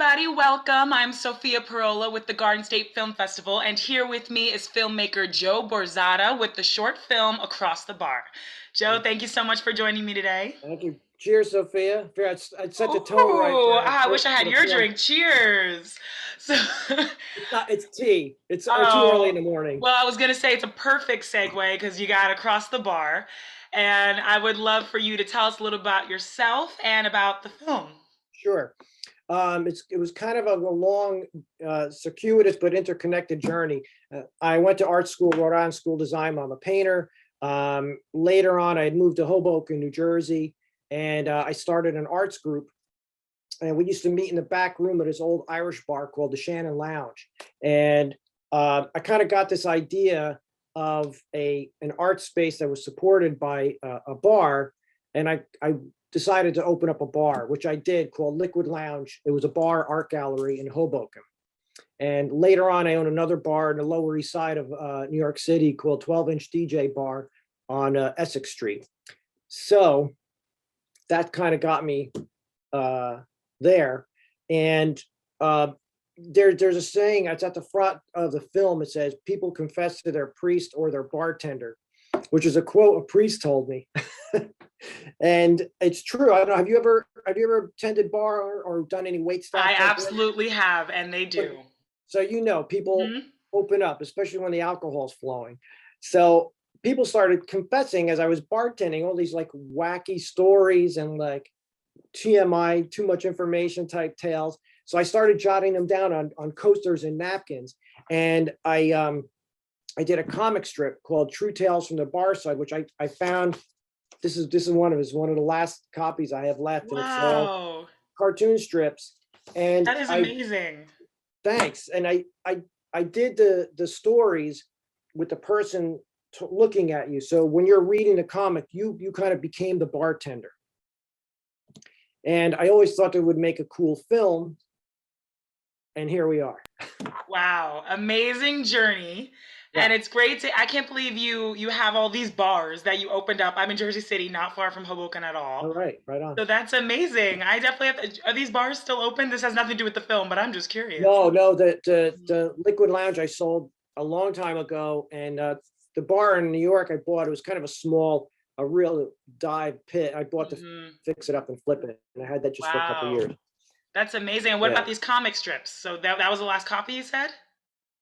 everybody, welcome. I'm Sophia Parola with the Garden State Film Festival, and here with me is filmmaker Joe Borzotta with the short film Across the Bar. Joe, thank you so much for joining me today. Thank you. Cheers, Sophia. I'd set the tone right Ooh, for I wish I had the your film. drink. Cheers. So, It's tea. It's too early in oh, the morning. well, I was gonna say it's a perfect segue because you got Across the Bar, and I would love for you to tell us a little about yourself and about the film. Sure. It was kind of a long, circuitous but interconnected journey. I went to art school, Rhode Island School of Design. I'm a painter. Later on, I had moved to Hoboken, New Jersey, and I started an arts group. And we used to meet in the back room of this old Irish bar called the Shannon Lounge. And I kind of got this idea of an art space that was supported by a bar. And I decided to open up a bar, which I did, called Liquid Lounge. It was a bar art gallery in Hoboken. And later on, I owned another bar in the Lower East Side of New York City called 12-inch DJ Bar on Essex Street. So that kind of got me there. And there's a saying that's at the front of the film. It says, "People confess to their priest or their bartender," which is a quote a priest told me. And it's true. I don't know. Have you ever attended bar or done any wait I staff type work? absolutely have, and they do. So people Mhm. open up, especially when the alcohol's flowing. So people started confessing as I was bartending all these like wacky stories and like TMI, too much information type tales. So I started jotting them down on coasters and napkins. And I did a comic strip called True Tales from the Bar Side, which I found. This is one of the last copies I have left, and it's Wow, cartoon strips. And that is I amazing. thanks. And I did the stories with the person looking at you. So when you're reading the comic, you kind of became the bartender. And I always thought that would make a cool film. And here we are. Wow, amazing journey. Yeah. And it's great to I can't believe you have all these bars that you opened up. I'm in Jersey City, not far from Hoboken at All all. right. Right on. So that's amazing. I definitely have to, are these bars still open? This has nothing to do with the film, but I'm just curious. No. The Mhm. the Liquid Lounge I sold a long time ago, and the bar in New York I bought, it was kind of a real dive pit. I bought to Mhm. fix it up and flip it, and I had that just for a couple of Wow. years. That's amazing. And what Yeah. about these comic strips? So that was the last copy you said?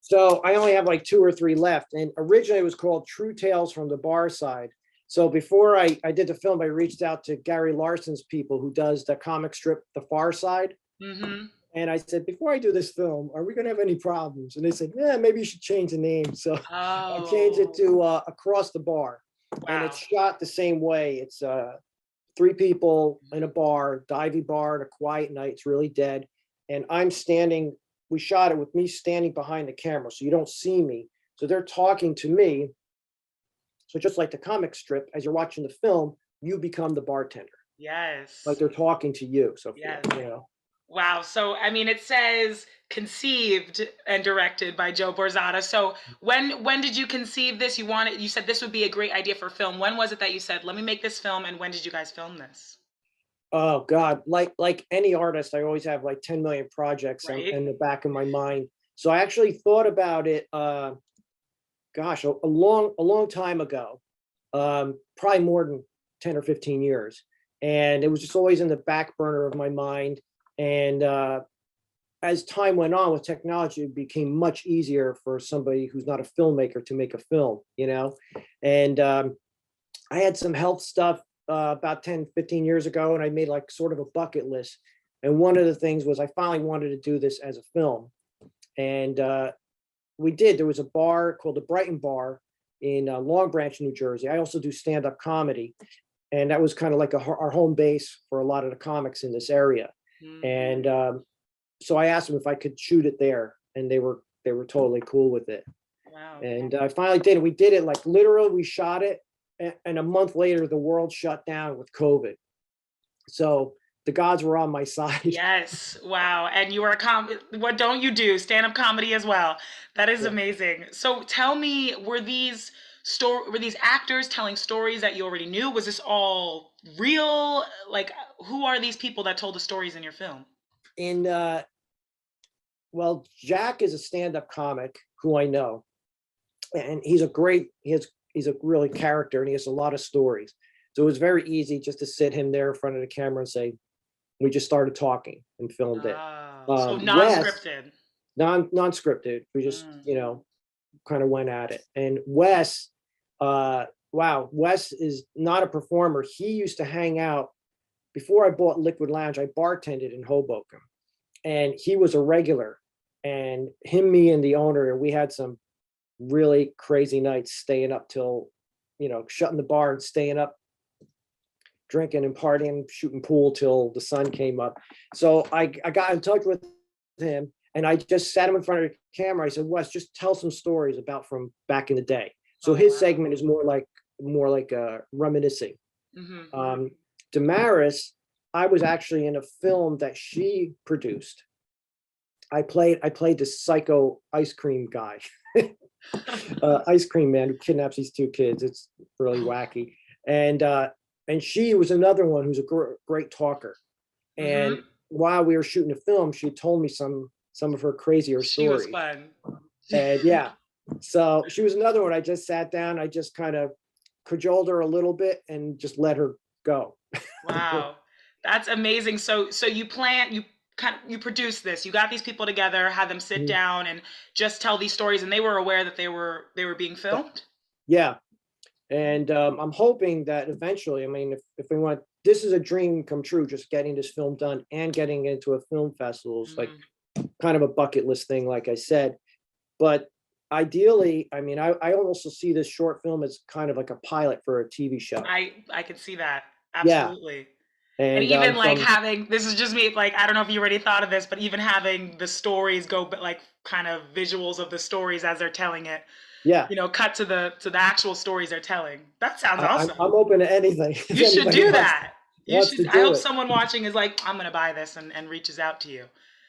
So I only have like two or three left. And originally it was called True Tales from the Bar Side. So before I did the film, I reached out to Gary Larson's people who does the comic strip, The Far Side. Mhm. And I said, before I do this film, are we going to have any problems? And they said, yeah, maybe you should change the name. So I changed it Oh, to Across the Bar. And it's wow. shot the same way. It's three people in a bar, divey bar, on a quiet night. It's really dead. And I'm standing, we shot it with me standing behind the camera. So you don't see me. So they're talking to me. So just like the comic strip, as you're watching the film, you become the bartender. Like Yes. they're talking to you, Sophia, Yes. you know. Wow. So, I mean, it says conceived and directed by Joe Borzotta. So, when did you conceive this? You said this would be a great idea for film. When was it that you said, "Let me make this film," and when did you guys film this? Oh God, like any artist, I always have like 10 million projects Right? in the back of my mind. So I actually thought about it, gosh, a long time ago, probably more than 10 or 15 years. And it was just always in the back burner of my mind. And as time went on with technology, it became much easier for somebody who's not a filmmaker to make a film, you know? And I had some health stuff about 10, 15 years ago, and I made like sort of a bucket list. And one of the things was I finally wanted to do this as a film. And we did. There was a bar called the Brighton Bar in Long Branch, New Jersey. I also do stand-up comedy. And that was kind of like our home base for a lot of the comics in this area. Mhm. And so I asked them if I could shoot it there, and they were totally cool with it. Wow. And I finally did it. We did it like literally. We shot it, and a month later, the world shut down with COVID. So the gods were on my side. Yes. Wow. And you are what don't you do? Stand-up comedy as well. That is Yeah. amazing. So tell me, were these actors telling stories that you already knew? Was this all real? Like, who are these people that told the stories in your film? In Well, Jack is a stand-up comic who I know, and he's a really character, and he has a lot of stories. So it was very easy just to sit him there in front of the camera and say, we just started talking and filmed it. Oh, so Wes, non-scripted. non-scripted. We just, Mm. kind of went at it. And Wes, wow, Wes is not a performer. He used to hang out before I bought Liquid Lounge. I bartended in Hoboken, and he was a regular. And him, me, and the owner, we had some really crazy nights, staying up till, shutting the bar and staying up, drinking and partying, shooting pool till the sun came up. So I got in touch with him, and I just sat him in front of the camera. I said, Wes, just tell some stories about from back in the day. So Oh, his wow. segment is more like reminiscing. Mm-hmm. Damaris, I was actually in a film that she produced. I played the psycho ice cream guy, ice cream man who kidnaps these two kids. It's really wacky. And she was another one who's a great talker. And Mm-hmm. while we were shooting the film, she told me some of her crazier She was stories. fun. And yeah, so she was another one. I just sat down, I just kind of cajoled her a little bit and just let her go. Wow, that's amazing. So you produce this. You got these people together, had them sit Mhm. down and just tell these stories, and they were aware that they were being filmed. Yeah. And I'm hoping that eventually, I mean, if we want, this is a dream come true, just getting this film done and getting into a film festival is like Mhm. kind of a bucket list thing, like I said. But ideally, I mean, I also see this short film as kind of like a pilot for a TV show. I can see that Yeah. absolutely. And And even like from, having this is just me. Like I don't know if you already thought of this, but even having the stories go, but like kind of visuals of the stories as they're telling it. yeah, Cut to the actual stories they're telling. That sounds I'm awesome. open to anything. If You should anybody do that. You wants to should. I do hope it. someone watching is like, I'm gonna buy this and reaches out to you.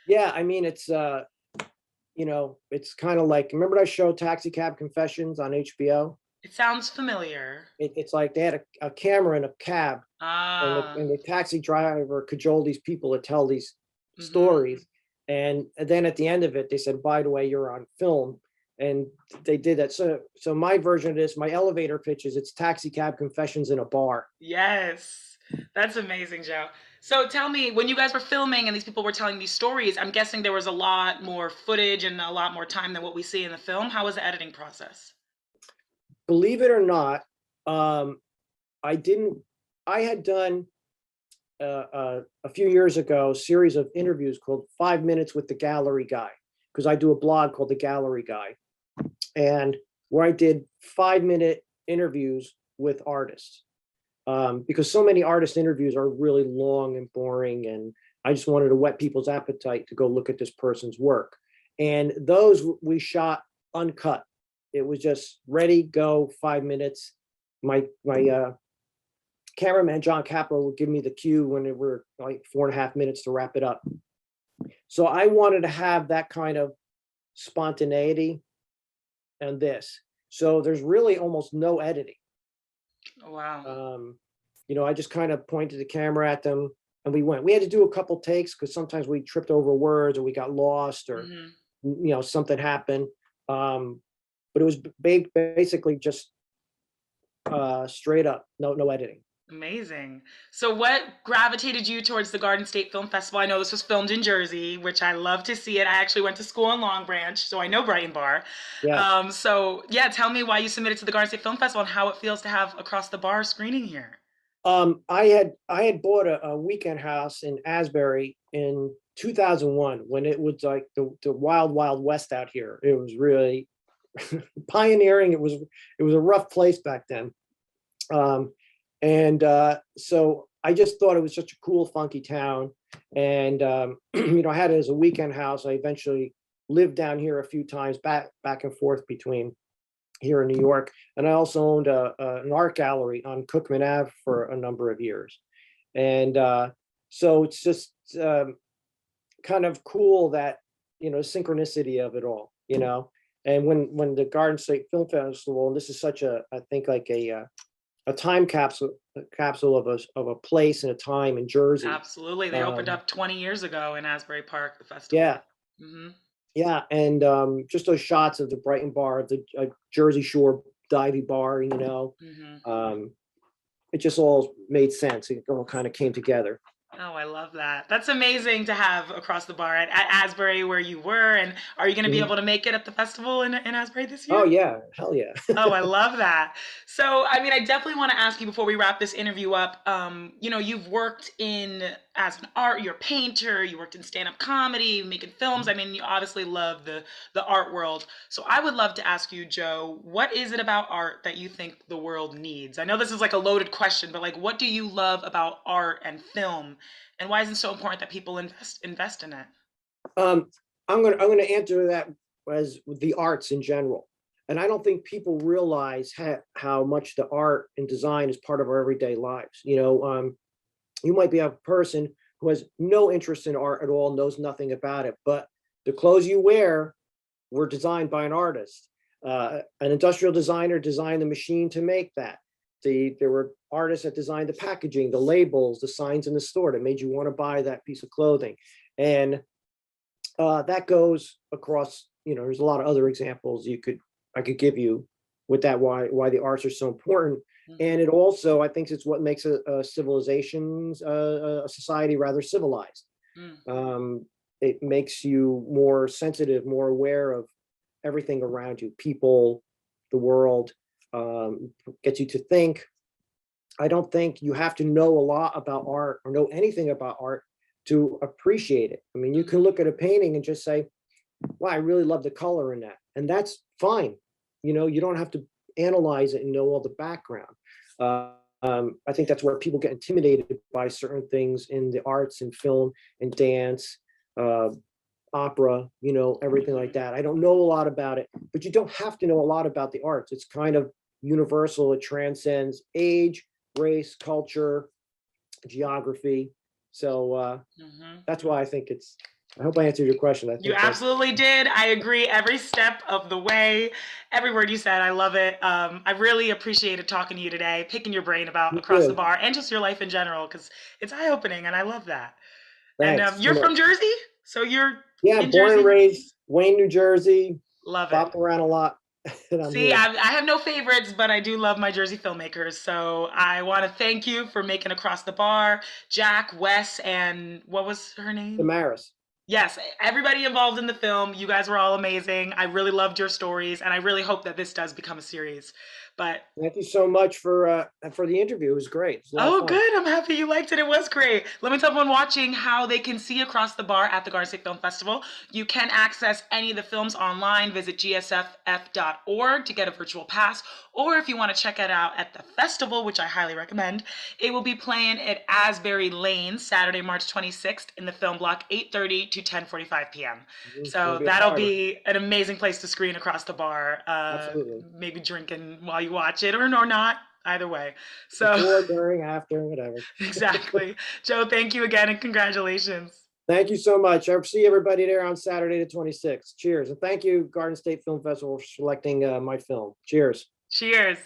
Yeah, I mean, it's kind of like, remember that show Taxi Cab Confessions on HBO? It sounds familiar. It's like they had a camera in a cab, and Ah, the taxi driver cajoled these people to tell these mm-hmm. stories. And then at the end of it, they said, by the way, you're on film. And they did that. So my version of this, my elevator pitch is it's Taxi Cab Confessions in a bar. Yes, that's amazing, Joe. So tell me, when you guys were filming and these people were telling these stories, I'm guessing there was a lot more footage and a lot more time than what we see in the film. How was the editing process? Believe it or not, um, I didn't, I had done a few years ago a series of interviews called 5 Minutes with the Gallery Guy, because I do a blog called The Gallery Guy, and where I did 5 minute interviews with artists, because so many artist interviews are really long and boring, and I just wanted to whet people's appetite to go look at this person's work. And those we shot uncut. It was just ready, go, 5 minutes. My cameraman John Capra would give me the cue when it were like 4.5 minutes to wrap it up. So I wanted to have that kind of spontaneity and this. So there's really almost no editing. Oh, wow. Um, I just kind of pointed the camera at them and we went. We had to do a couple takes because sometimes we tripped over words or we got lost or Hmm. something happened. But it was basically just straight up, no editing. Amazing. So, what gravitated you towards the Garden State Film Festival? I know this was filmed in Jersey, which I love to see it. I actually went to school in Long Branch, so I know Brighton Bar. Yeah. So, yeah, tell me why you submitted to the Garden State Film Festival and how it feels to have Across the Bar screening here. I had bought a weekend house in Asbury in 2001 when it was like the wild west out here. It was really pioneering. It was a rough place back then. And so I just thought it was such a cool, funky town. And I had it as a weekend house. I eventually lived down here a few times, back and forth between here in New York. And I also owned an art gallery on Cookman Ave for a number of years. And so it's just kind of cool that, synchronicity of it all. And when the Garden State Film Festival, and this is such I think like a time capsule of a place and a time in Jersey. Absolutely. They opened Um, up 20 years ago in Asbury Park, the festival. yeah, Hmm. Yeah, and just those shots of the Brighton bar, the Jersey Shore divey bar, Hmm. um, it just all made sense. It all kind of came together. Oh, I love that. That's amazing to have across the bar at Asbury where you were. And are you going to be Mhm. able to make it at the festival in Asbury this Oh year? yeah, hell yeah. Oh, I love that. So, I mean, I definitely want to ask you before we wrap this interview up. You've worked in as an art, you're a painter, you worked in stand-up comedy, making films. I mean, you obviously love the art world. So, I would love to ask you, Joe, what is it about art that you think the world needs? I know this is like a loaded question, but like, what do you love about art and film, and why is it so important that people invest in it? Um, I'm gonna answer that as with the arts in general. And I don't think people realize how much the art and design is part of our everyday lives. You might be a person who has no interest in art at all, knows nothing about it, but the clothes you wear were designed by an artist. An industrial designer designed the machine to make that. There were artists that designed the packaging, the labels, the signs in the store that made you want to buy that piece of clothing. And that goes across, there's a lot of other examples I could give you with that, why the arts are so important. Hmm. And it also, I think it's what makes a civilization, a society rather civilized. Um, it makes you more sensitive, more aware of everything around you, people, the world, gets you to think. I don't think you have to know a lot about art or know anything about art to appreciate it. I mean, you can look at a painting and just say, wow, I really love the color in that. And that's fine. You don't have to analyze it and know all the background. I think that's where people get intimidated by certain things in the arts and film and dance, uh, opera, everything like Hmm. that. I don't know a lot about it, but you don't have to know a lot about the arts. It's kind of universal. It transcends age, race, culture, geography. So Hmm. that's why I think I hope I answered your question. I You think that's absolutely did. I agree every step of the way. Every word you said, I love it. I really appreciated talking to you today, picking your brain about you across the too. bar and just your life in general, because it's eye opening and I love that. And Thanks so you're from much. Jersey? So you're Yeah, in born and Jersey? raised Wayne, New Jersey, Love it. bopped around a lot, and I'm See, here. I have no favorites, but I do love my Jersey filmmakers. So I want to thank you for making Across the Bar, Jack, Wes, and what was her name? Damaris. Yes, everybody involved in the film, you guys were all amazing. I really loved your stories, and I really hope that this does become a series. But Thank you so much for the interview. It was great. It was a lot of oh, fun. good. I'm happy you liked it. It was great. Let me tell everyone watching how they can see Across the Bar at the Garden State Film Festival. You can access any of the films online. Visit gsff.org to get a virtual pass. Or if you want to check it out at the festival, which I highly recommend, it will be playing at Asbury Lane Saturday, March 26th in the film block 8:30 to 10:45 p.m. It's going So to be a that'll party. be an amazing place to screen Across the Bar. Absolutely. Maybe drinking while you watch it or not. Either way. So Before, during, after, whatever. exactly. Joe, thank you again and congratulations. Thank you so much. I'll see everybody there on Saturday the 26th. Cheers. And thank you, Garden State Film Festival, for selecting my film. Cheers. Cheers.